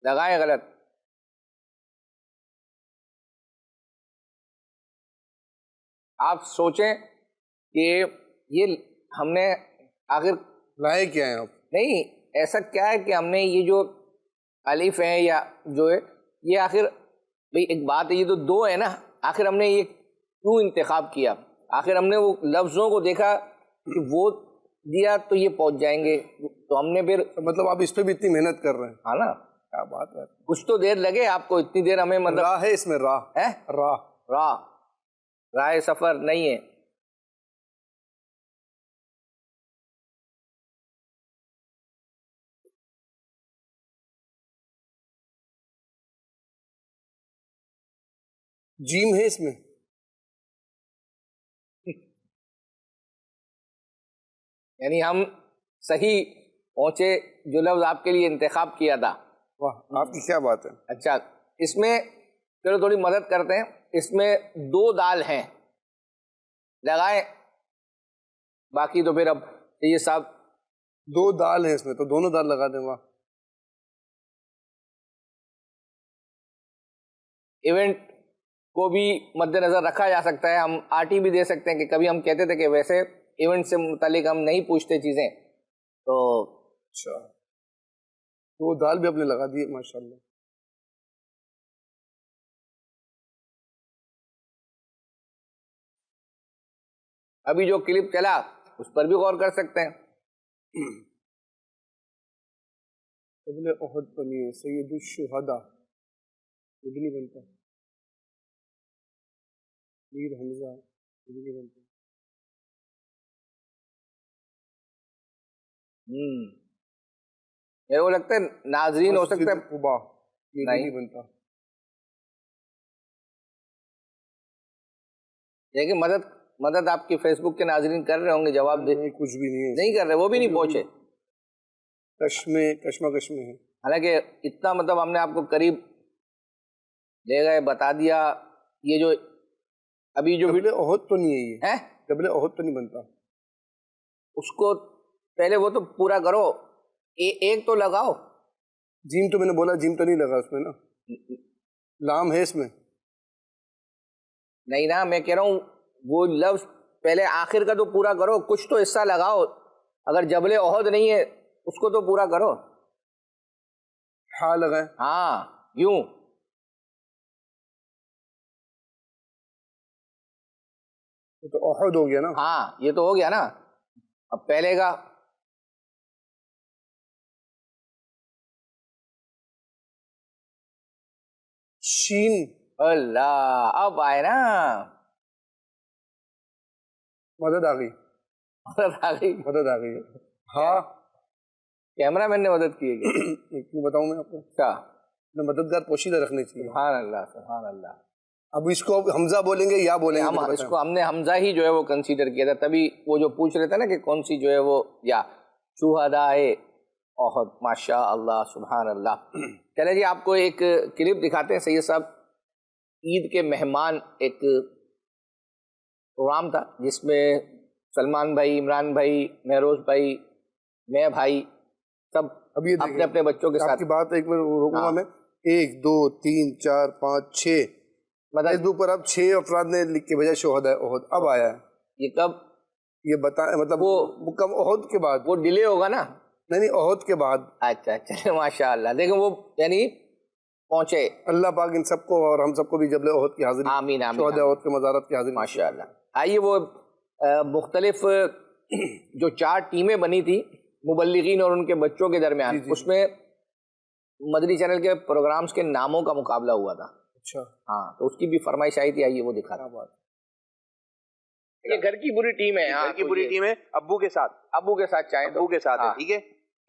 لگائیں غلط. آپ سوچیں کہ یہ ہم نے آخر لائے کیا ہیں آپ. نہیں ایسا کیا ہے کہ ہم نے یہ جو الف ہے یا جو ہے یہ آخر بھئی ایک بات ہے یہ تو دو ہے نا آخر ہم نے یہ کیوں انتخاب کیا. آخر ہم نے وہ لفظوں کو دیکھا کہ وہ دیا تو یہ پہنچ جائیں گے تو ہم نے پھر مطلب آپ اس پہ بھی اتنی محنت کر رہے ہیں. ہاں نا کیا بات ہے. کچھ تو دیر لگے آپ کو اتنی دیر ہمیں مطلب راہ ہے اس میں راہ ہے راہ سفر نہیں ہے. جیم ہے اس میں یعنی ہم صحیح پہنچے جو لفظ آپ کے لیے انتخاب کیا تھا واہ، آپ کی کیا بات ہے. اچھا اس میں چلو تھوڑی مدد کرتے ہیں. اس میں 2 دال ہیں، لگائیں، باقی تو پھر اب یہ صاحب 2 دال ہیں اس میں، تو دونوں دال لگا دیں. واہ. ایونٹ کو بھی مد نظر رکھا جا سکتا ہے. ہم آرٹی بھی دے سکتے ہیں کہ کبھی ہم کہتے تھے کہ ویسے ایونٹ سے متعلق ہم نہیں پوچھتے چیزیں، تو اچھا 2 دال بھی اپنے لگا دیے ماشاءاللہ. ابھی جو کلپ چلا اس پر بھی غور کر سکتے ہیں. قبل احد بنی سید الشہداء، یہ بھی نہیں بنتا. میر حمزہ، یہ بھی نہیں بنتا. میرے کو لگتا ہے ناظرین ہو سکتا ہے قبا، یہ بھی نہیں بنتا. لیکن مدد آپ کی فیس بک کے ناظرین کر رہے ہوں گے، جواب دے. کچھ بھی نہیں ہے، نہیں کر رہے، وہ بھی نہیں پہنچے. کشمکش میں ہے. حالانکہ اتنا مطلب ہم نے آپ کو قریب لے گئے، بتا دیا. یہ جو ابھی جو قبل احد تو نہیں ہے، یہ قبل احد تو نہیں بنتا. اس کو پہلے وہ تو پورا کرو، ایک تو لگاؤ. جیم تو میں نے بولا، جیم تو نہیں لگا اس میں نا، لام ہے اس میں. نہیں نا، میں کہہ رہا ہوں وہ لفظ پہلے آخر کا تو پورا کرو، کچھ تو حصہ لگاؤ. اگر جبل احد نہیں ہے اس کو تو پورا کرو. ہاں لگائیں. ہاں یوں. یہ تو احد ہو گیا نا. ہاں یہ تو ہو گیا نا. اب پہلے کا شین. اللہ، اب آئے نا، مدد آ گئی. مدد آ گئی. ہاں کیمرہ مین نے مدد کی ہے. کیوں بتاؤں میں آپ کو، کیا مددگار پوشیدہ رکھنی چاہیے. سبحان اللہ سبحان اللہ. اب اس کو حمزہ بولیں گے یا بولیں گے؟ اس کو ہم نے حمزہ ہی جو ہے وہ کنسیڈر کیا تھا، تبھی وہ جو پوچھ رہے تھے نا کہ کون سی جو ہے وہ، یا شہدائے احد. ماشاء اللہ سبحان اللہ. چلے جی آپ کو ایک کلپ دکھاتے ہیں. سید صاحب عید کے مہمان ایک پروگرام تھا جس میں سلمان بھائی، عمران بھائی، مہروز بھائی، میں بھائی، سب ابھی اپنے اپنے بچوں کے ساتھ. کی بات ایک منٹ روکوں میں. 1 2 3 4 5 6 فیس بک پر اب 6 افراد نے لکھ کے بھیجا شہداء احد. اب آیا ہے یہ کب؟ یہ بتائیں، مطلب وہ کم احد کے بعد. وہ ڈیلے ہوگا نا. نہیں احد کے بعد. اچھا اچھا ماشاء اللہ. دیکھیں وہ یعنی پہنچے. اللہ پاک ان سب کو اور ہم سب کو بھی جبل احد کی حاضری، آمین آمین، شہداء احد کے مزارات کی حاضری. ماشاء اللہ. آئیے وہ مختلف جو 4 ٹیمیں بنی تھی مبلغین اور ان کے بچوں کے درمیان، اس میں مدنی چینل کے پروگرامز کے ناموں کا مقابلہ ہوا تھا. اچھا ہاں، تو اس کی بھی فرمائش آئی تھی. آئیے وہ دکھا رہا بات. یہ گھر کی بری ٹیم ہے. گھر کی بری ٹیم ہے. ابو کے ساتھ چاہیں ابو کے ساتھ ہے. ٹھیک ہے،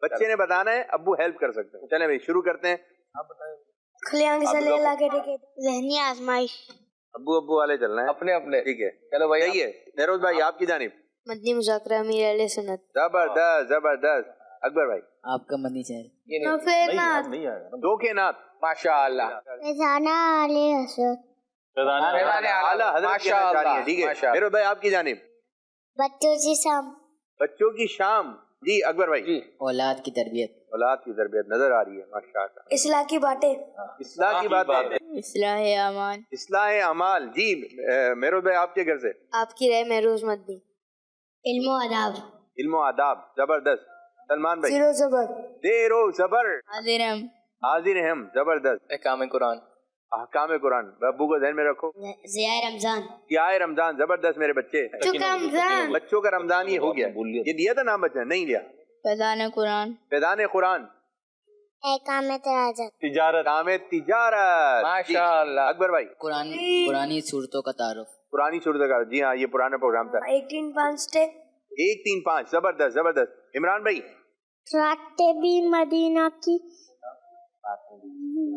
بچے نے بتانا ہے، ابو ہیلپ کر سکتے ہیں. چلیں بھائی شروع کرتے ہیں. آپ بتائیں. کھلی آنکھ سے لے لا کے ذہنی آزمائش. ابو والے چلنا ہے اپنے اپنے. ٹھیک ہے چلو بھائی. صحیح ہے. مہروز بھائی آپ کی جانب. مدنی مذاکرہ امیر اہل سنت. زبردست زبردست. اکبر بھائی آپ کا مدنی چینل. 2 کے نعت. ماشاء اللہ. رضانہ علی حسن. اعلیٰ حضرت کی نعت جاری ہے. ٹھیک ہے مہروز بھائی آپ کی جانب. بچوں کی شام. بچوں کی شام. جی اکبر بھائی. جی اولاد کی تربیت. اولاد کی تربیت نظر آ رہی ہے ماشاء اللہ. اصلاح کی باتیں. اصلاح کی باتیں. اصلاح اعمال. اصلاح اعمال. جی مہروز بھائی آپ کے گھر سے. آپ کی رائے مہروز مدنی. علم و آداب. علم و آداب. زبردست. سلمان بھائی. زیر و زبر. زیر و زبر. حاضر ہم. زبردست. احکام قرآن. احکام قرآن. ابو کو ذہن میں رکھو. ضیاء رمضان. ضیاء رمضان. زبردست میرے بچے. رمضان. بچوں کا رمضان یہ ہو گیا. یہ دیا تھا نام بچہ نہیں لیا. فیضان قرآن. فیضان قرآن. احکام تراجت. تجارت. کام تجارت. ماشاء اللہ. اکبر بھائی. قرآنی صورتوں کا تعارف. پرانی صورت کا. جی ہاں یہ پرانا پروگرام تھا. 1 3 5 اسٹیپ. 1 3 5. زبردست زبردست. عمران بھائی. راتیں بھی مدینہ کی،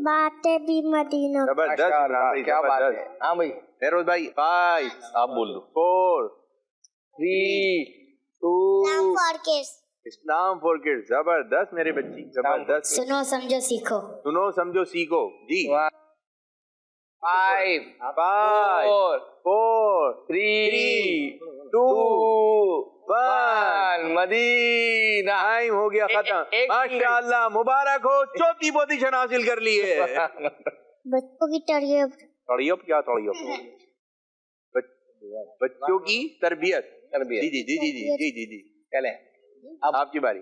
باتیں بھی مدینہ. زبردست. کیا بات ہے. ہاں بھائی. فیروز بھائی. 5 آپ بول دو. 4 3 2 اسلام فور کڈز زبردست میرے بچی زبردست سنو سمجھو سیکھو سنو سمجھو سیکھو جی 5 5 4 3 2 1 مدینہ ٹائم ہو گیا ختم ماشاءاللہ مبارک ہو چوتھی پوزیشن حاصل کر لی ہے بچوں کی تربیت تڑیب کیا تڑیب بچوں کی تربیت جی جی جی جی جی جی جی جی چلیں اب آپ کی باری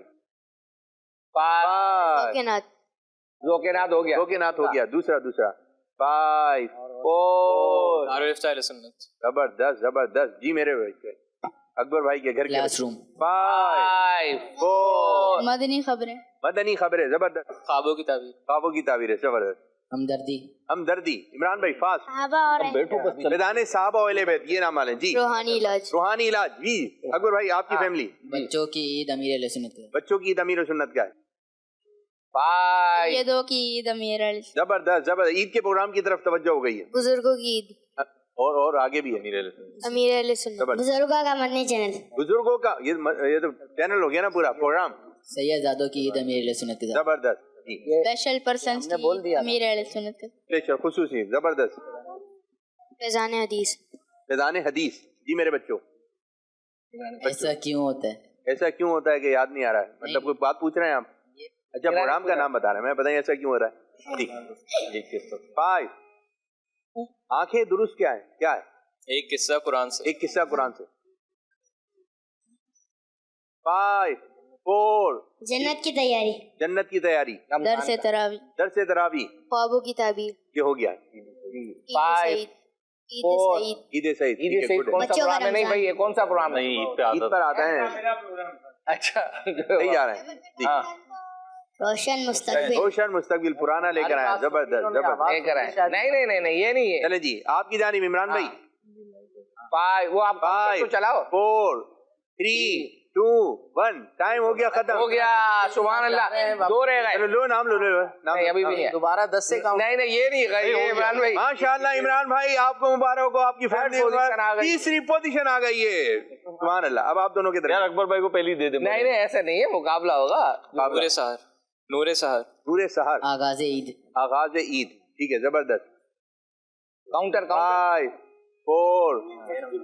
ذوقینات ہو گیا ذوقینات ہو گیا دوسرا 5 4 زبردست زبردست جی میرے بھائی اکبر بھائی کے گھر کلاس روم 5 4 مدنی خبریں مدنی خبریں زبردست خوابوں کی تعبیر خوابوں کی تعبیر زبردست ہمدردی ہمدردی عمران بھائی فاسٹ صحابہ اور میدان صحابہ و اہل بیت یہ نام والے جی روحانی علاج روحانی علاج جی اکبر بھائی آپ کی فیملی بچوں کی عید امیر علیہ سنت کا بچوں کی عید امیر و سنت کا ہے یہ دو کی عید امیر علیہ زبردست زبردست عید کے پروگرام کی طرف توجہ ہو گئی ہے بزرگوں کی عید اور آگے بھی ہے امیر علیہ سنت بزرگوں کا مدنی چینل بزرگوں کا یہ تو چینل ہو گیا نا پورا پروگرام سید زادوں کی عید امیر علیہ سنت کا زبردست اسپیشل پرسنز کی امیر علیہ سنت کا اسپیشل خصوصی زبردست فیضان حدیث فیضان حدیث جی میرے بچوں ایسا کیوں ہوتا ہے ایسا کیوں ہوتا ہے کہ یاد نہیں آ رہا ہے مطلب کوئی بات پوچھ رہے ہیں آپ اچھا پروگرام کا نام بتا رہے ہیں میں بتائیں ایسا کیوں ہو رہا ہے ٹھیک 5 آنکھیں درست کیا ہے ایک قصہ قرآن سے ایک قصہ قرآن سے 5 4 جنت کی تیاری جنت کی تیاری درس تراویح درس تراویح خوابوں کی تعبیر یہ ہو گیا 5 عید سعید عید سعید کون سا پروگرام ہے نہیں بھائی یہ کون سا پروگرام ہے عید پر آتا ہے اچھا نہیں جا رہے ہیں روشن مستقبل پرانا لے کر آیا زبردست لے کر آئے نہیں یہ نہیں ہے چلے جی آپ کی جانب عمران بھائی 5 وہ آپ 5 چلاؤ 4 3 2 1 ٹائم ہو گیا ختم ہو گیا سبحان اللہ 2 رہ گئے لو نام لو نہیں ابھی بھی نہیں دوبارہ 10 سے کام نہیں یہ نہیں یہ عمران بھائی ماشاءاللہ عمران بھائی آپ کو مبارک ہو آپ کی فیملی تیسری پوزیشن آ گئی ہے سبحان اللہ اب آپ دونوں کے درمیان اکبر بھائی کو پہلی دے دے نہیں ایسا نہیں ہے مقابلہ ہوگا نور سحر آغاز عید ٹھیک ہے زبردست کاؤنٹر 5 4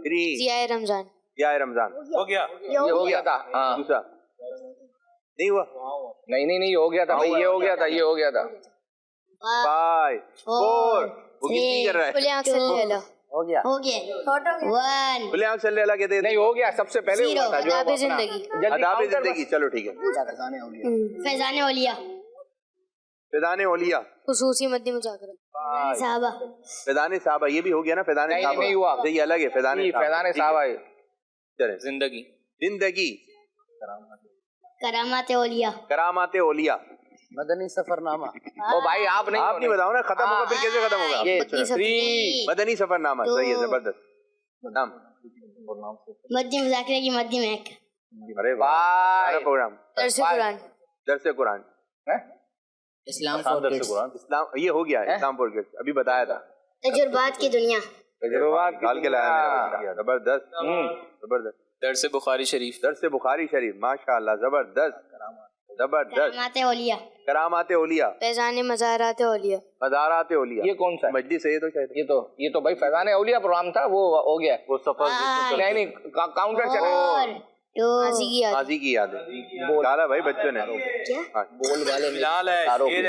3 ضیاء رمضان ہو گیا یہ ہو گیا تھا دوسرا نہیں ہوا نہیں ہو گیا تھا بھائی یہ ہو گیا تھا 5 4 وہ کتنی کر رہا ہے کھلے آنکھ سے لے لو ہو گیا 1 کھلے آنکھ سے اللہ کہتے ہیں نہیں ہو گیا سب سے پہلے ہوا تھا جو آداب زندگی آداب زندگی چلو ٹھیک ہے فیضان اولیاء فیضان اولیاء خصوصی مدنی مذاکرہ صحابہ فیضان صحابہ یہ بھی ہو گیا نا فیضان صحابہ نہیں ہوا یہ الگ ہے فیضان صحابہ ہے زندگی کرامات اولیاء مدنی سفر نامہ او بھائی آپ نہیں بتاؤ نا ختم ہوگا پھر کیسے ختم ہوگا مدنی سفر نامہ صحیح ہے زبردست نام مدنی مذاکرے کی مدنی مہک ارے واہ پروگرام درس قرآن اسلام فور کڈز اسلام یہ ہو گیا اسلام فور کڈز ابھی بتایا تھا تجربات کی دنیا ڈال کے لایا زبردست درس بخاری شریف ماشاءاللہ زبردست کرامات اولیاء فیضان مزارات اولیاء یہ کون سا مجلس ہے تو شاید یہ تو بھائی فیضان اولیاء پروگرام تھا وہ ہو گیا وہ سفر نہیں کاؤنٹر چلا غازی کی یاد ہے ڈالا بھائی بچوں نے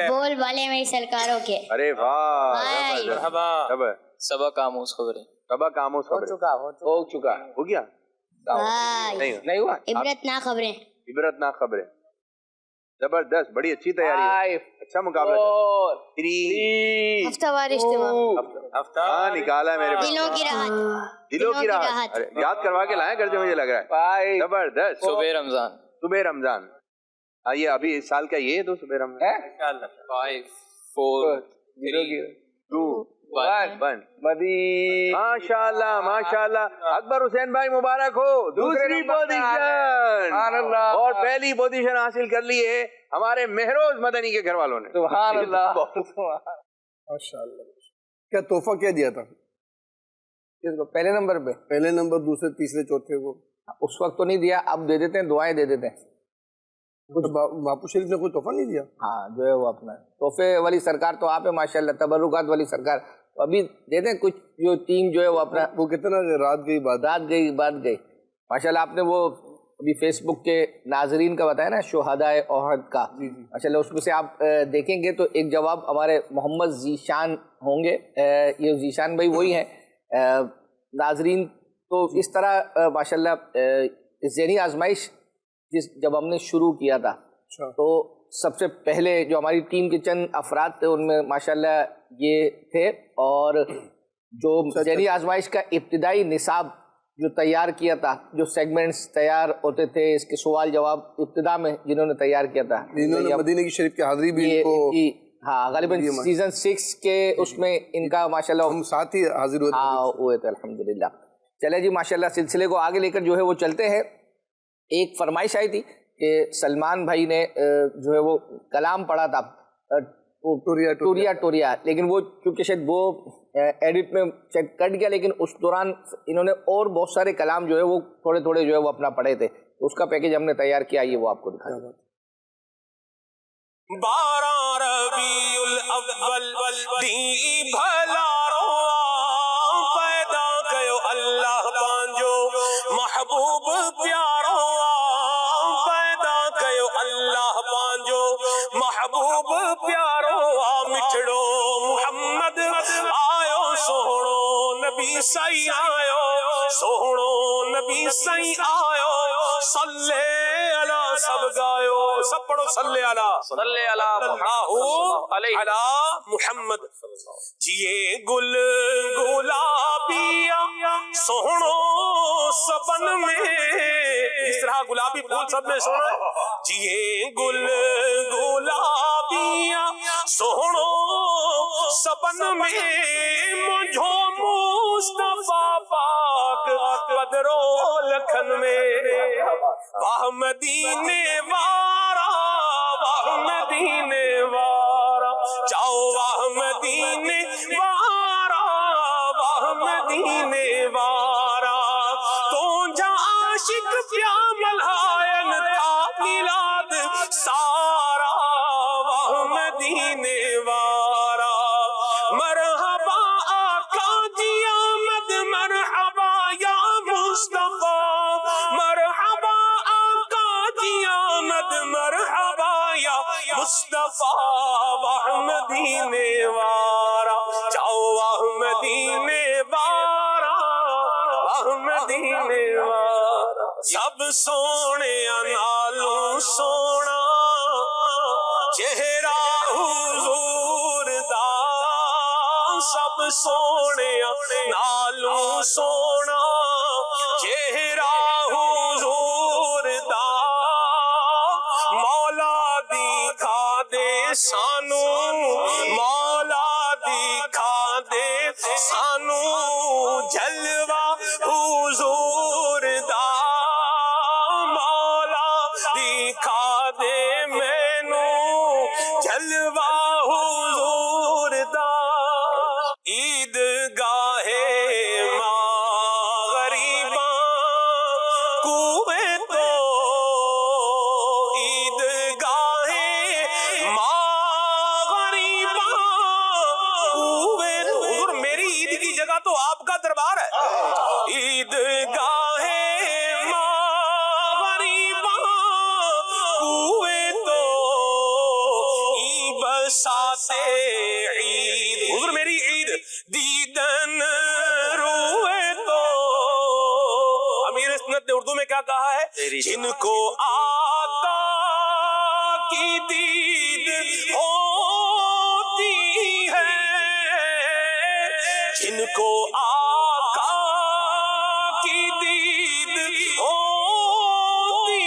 بول والے میری سرکاروں کے ارے واہ سبق آموز خبریں ہو چکا ہو گیا نہیں ہوا عبرت ناک خبریں زبردست بڑی اچھی تیاری اچھا مقابلہ ہفتہ وار اجتماع نکالا میرے دلوں کی راحت یاد کروا کے لائیں کرتے مجھے لگ رہا ہے زبردست صبح رمضان یہ ابھی اس سال کا یہ ہے تو صبح رمضان 5 4 3 2 1 ماشاءاللہ اکبر حسین بھائی مبارک ہو دوسری پوزیشن اور پہلی پوزیشن حاصل کر لی ہے ہمارے مہروز مدنی کے گھر والوں نے سبحان اللہ ماشاءاللہ کیا تحفہ کیا دیا تھا پہلے نمبر پہ پہلے نمبر دوسرے تیسرے چوتھے کو اس وقت تو نہیں دیا اب دے دیتے ہیں دعائیں دے دیتے ہیں کچھ باپو شریف نے کوئی تحفہ نہیں دیا؟ ہاں جو ہے وہ اپنا تحفے والی سرکار تو آپ ہے ماشاءاللہ، تبرکات والی سرکار تو ابھی دے دیں کچھ، جو ٹیم جو ہے وہ اپنا وہ کتنا رات گئی بات گئی ماشاءاللہ. آپ نے وہ ابھی فیس بک کے ناظرین کا بتایا نا شہدائے احد کا، ماشاءاللہ اس میں سے آپ دیکھیں گے تو ایک جواب ہمارے محمد ذیشان ہوں گے، یہ ذیشان بھائی وہی ہیں. ناظرین تو اس طرح ماشاءاللہ ذہنی آزمائش جب ہم نے شروع کیا تھا تو سب سے پہلے جو ہماری ٹیم کے چند افراد تھے ان میں ماشاءاللہ یہ تھے، اور جو ذہنی آزمائش کا ابتدائی نصاب جو تیار کیا تھا، جو سیگمنٹس تیار ہوتے تھے اس کے سوال جواب ابتدا میں جنہوں نے تیار کیا تھا، مدینہ کی شریف کی حاضری بھی ان کو، ہاں غالباً سیزن 6 کے اس میں ان کا ماشاءاللہ ہم ساتھ ہی حاضر ہوئے تھے الحمدللہ. چلے جی ماشاءاللہ سلسلے کو آگے لے کر جو ہے وہ چلتے ہیں. ایک فرمائش آئی تھی کہ سلمان بھائی نے جو ہے وہ کلام پڑھا تھا ٹوریا، لیکن وہ چونکہ شاید وہ ایڈٹ میں شاید کٹ گیا، لیکن اس دوران انہوں نے اور بہت سارے کلام جو ہے وہ تھوڑے تھوڑے جو ہے وہ اپنا پڑھے تھے، اس کا پیکیج ہم نے تیار کیا، یہ وہ آپ کو دکھایا. 12 ربیع الاول دی بھلا پیدا کیو اللہ پانجو محبوب پیارو، پیدا کیو اللہ پانجو محبوب پیارو، مٹھڑو محمد آیو سوہنو نبی سائی آیو، سوہنو نبی سائی آیو، صلی علی سب گایو، سب پڑھو صلی علی محمد. جیے گل گلابیا سوہنو سبن میں، اس طرح گلابی پھول سب میں سوہنو، جیے گل گلابیا سوہنو سبن میں، مجھو مصطفیٰ پاک قدرو لکھن میں، واہ مدینے وارا، واہ مدینے وارا، جاؤ واہ مدینے وارا، واہ مدینے وارا، تو جا عاشق پیا ملائن تھا میلاد سارا، واہ مدینے وارا، مرحبا آقا جی آمد، مرحبا یا مصطفیٰ، مرحبا آقا جی آمد، مرحبا یا مصطفیٰ، واہ مدینے وارا، جاؤ واہ مدینے وارا، واہ مدینے وارا. سب سونے نالوں سونا چہرہ حضور دا، سب سونے نالوں سونا چہرہ حضور دا، مولا دکھا دے سانو، مولا دکھا دے سانو جلوہ حضور دا، مولا دکھا دے مینو جلوہ حضور دا. عید گاہے ماں غریباں کوئے تو، عید گاہے ماں غریباں کوئے تو، حضور میری عید کی جگہ تو آپ کا دربار ہے. عید گاہے ماں غریباں کوئے تو، ای بساتے عید، حضور میری عید دیدن روئے تو. امیر سنت نے اردو میں کیا کہا ہے؟ جن کو آقا کی دید ہوتی ہے، جن کو آقا کی دید ہوتی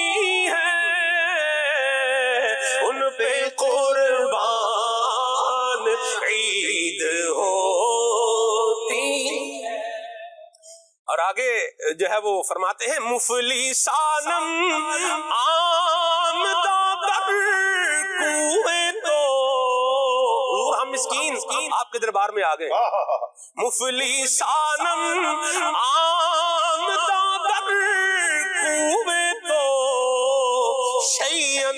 ہے، ان پہ قربان عید ہوتی ہے. اور آگے جو ہے وہ فرماتے ہیں مفلسانم آمدہ در کوئے تو، ہم مسکین آپ کے دربار میں آ گئے. مفلسانم آمدہ در کوئے تو، شیئن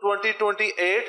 2028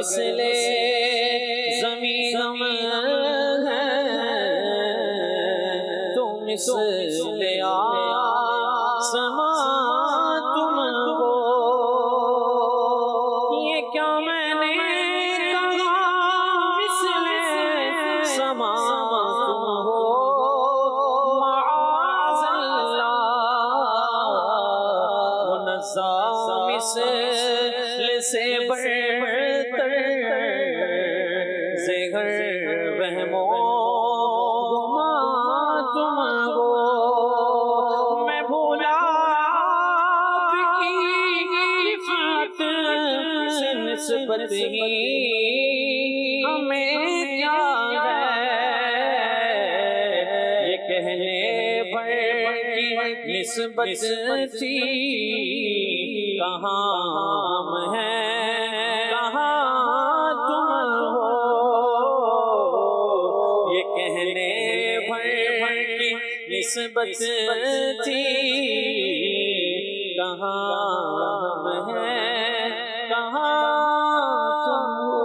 مثل زمین ہے تو مثل آسمان تم ہو. یہ کیا میں نے کہا مثل سما تم ہو. معاذ اللہ منزہ مثل سے بڑھتر زہر وہم و گما تم ہو. میں بھولا آپ کی رفعت سے نسبت ہی ہمیں کیا ہے. یہ کہنے بھر کی نسبت تھی کہاں ہم ہیں کہاں تم ہو. یہ کہنے بھر کی نسبت تھی کہاں ہم ہیں کہاں تم ہو.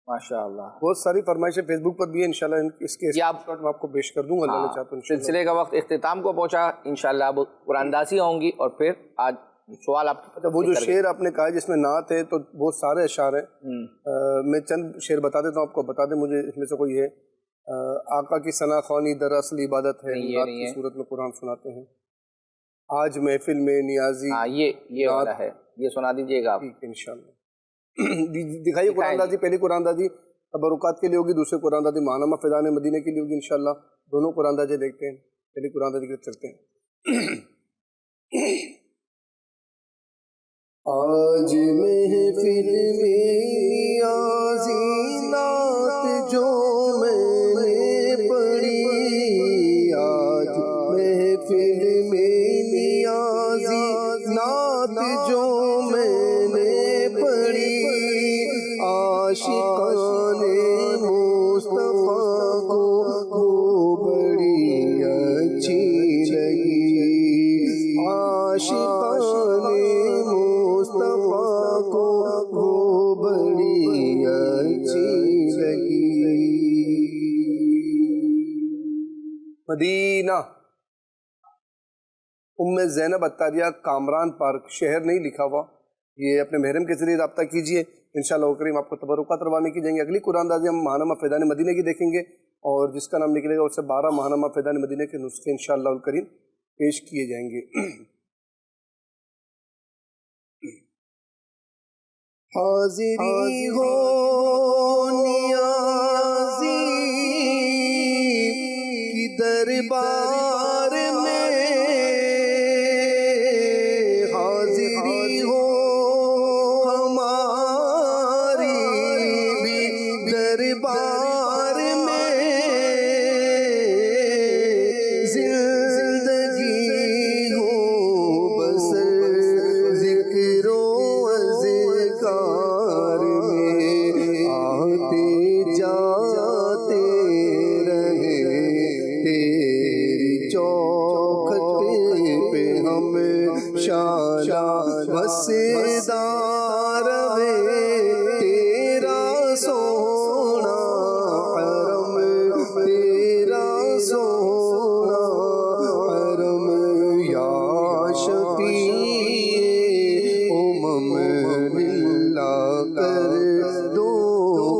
ماشاء اللہ. بہت ساری فرمائشیں فیس بک پر بھی ہیں، انشاءاللہ اس کے میں آپ کو پیش کر دوں گا. اللہ نے چاہا تو سلسلے کا وقت اختتام کو پہنچا. انشاءاللہ اب قرآن اندازی ہوں گی اور پھر آج سوال آپ. اچھا وہ جو شعر آپ نے کہا جس میں نعت ہے تو بہت سارے اشعار ہیں. میں چند شعر بتا دیتا ہوں آپ کو، بتا دیں مجھے اس میں سے کوئی ہے. آقا کی ثنا خوانی دراصل عبادت ہے، رات کی صورت میں قرآن سناتے ہیں. آج محفل میں نیازی، یہ والا ہے، یہ سنا دیجیے گا آپ. انشاءاللہ دکھائیے قرآن اندازی. پہلی قرآن اندازی تبرکات کے لیے ہوگی، دوسری قرآن اندازی ماہنامہ فیضان مدینہ کے لیے ہوگی. انشاءاللہ دونوں قرآن اندازی دیکھتے ہیں. پہلی قرآن اندازی کی طرف چلتے ہیں. آج محفل میں نیازی نعت جو میں نے پڑھی. آج محفل میں نیازی نعت جو میں نے پڑھی. عاشقان مصطفیٰ کو وہ بڑی اچھی لگی. عاشقان مصطفیٰ کو وہ بڑی اچھی لگی. مدینہ ام زینب عطاریہ، کامران پارک، شہر نہیں لکھا ہوا. یہ اپنے محرم کے ذریعے رابطہ کیجئے، انشاءاللہ کریم آپ کو تبرکات روانہ کی جائیں گے. اگلی قرآن اندازی ہم ماہنامہ فیضان مدینہ کی دیکھیں گے اور جس کا نام نکلے گا اس سے 12 ماہنامہ فیضان مدینہ کے نسخے انشاءاللہ کریم پیش کیے جائیں گے. حاضری ہو نیازی کی دربار میں، حاضری ہو ہماری بھی دربار میں. زندگی ہو بسر ذکر و اذکار میں، آتے جاتے رہے تیری چوکھٹ پہ ہم شالا بسدار رہے. تیرا سونا حرم، تیرا سونا حرم، یا شفیع امم للہ کر دو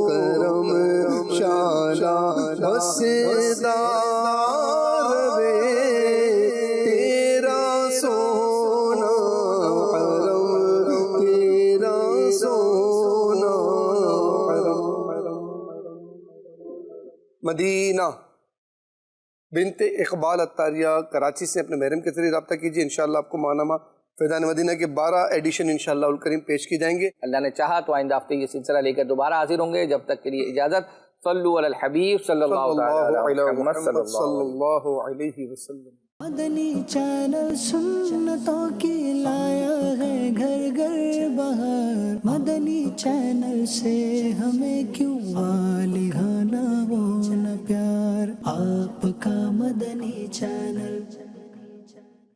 کرم. شالا بسدار رہے تیرا سونا حرم، تیرا سونا حرم. مدینہ بنت اقبال عطاریہ، کراچی سے اپنے محرم کے ذریعے رابطہ کیجیے. انشاءاللہ آپ کو ماہنامہ فیضان مدینہ کے 12 ایڈیشن انشاءاللہ الکریم پیش کی جائیں گے. اللہ نے چاہا تو آئندہ ہفتے یہ سلسلہ لے کر دوبارہ حاضر ہوں گے. جب تک کے لیے اجازت. صلو علی الحبیب صلی اللہ علیہ وسلم. مدنی چینل سنتوں کی لایا ہے گھر گھر بہار. مدنی چینل سے ہمیں کیوں لگانا وہ نہ پیار. آپ کا مدنی چینل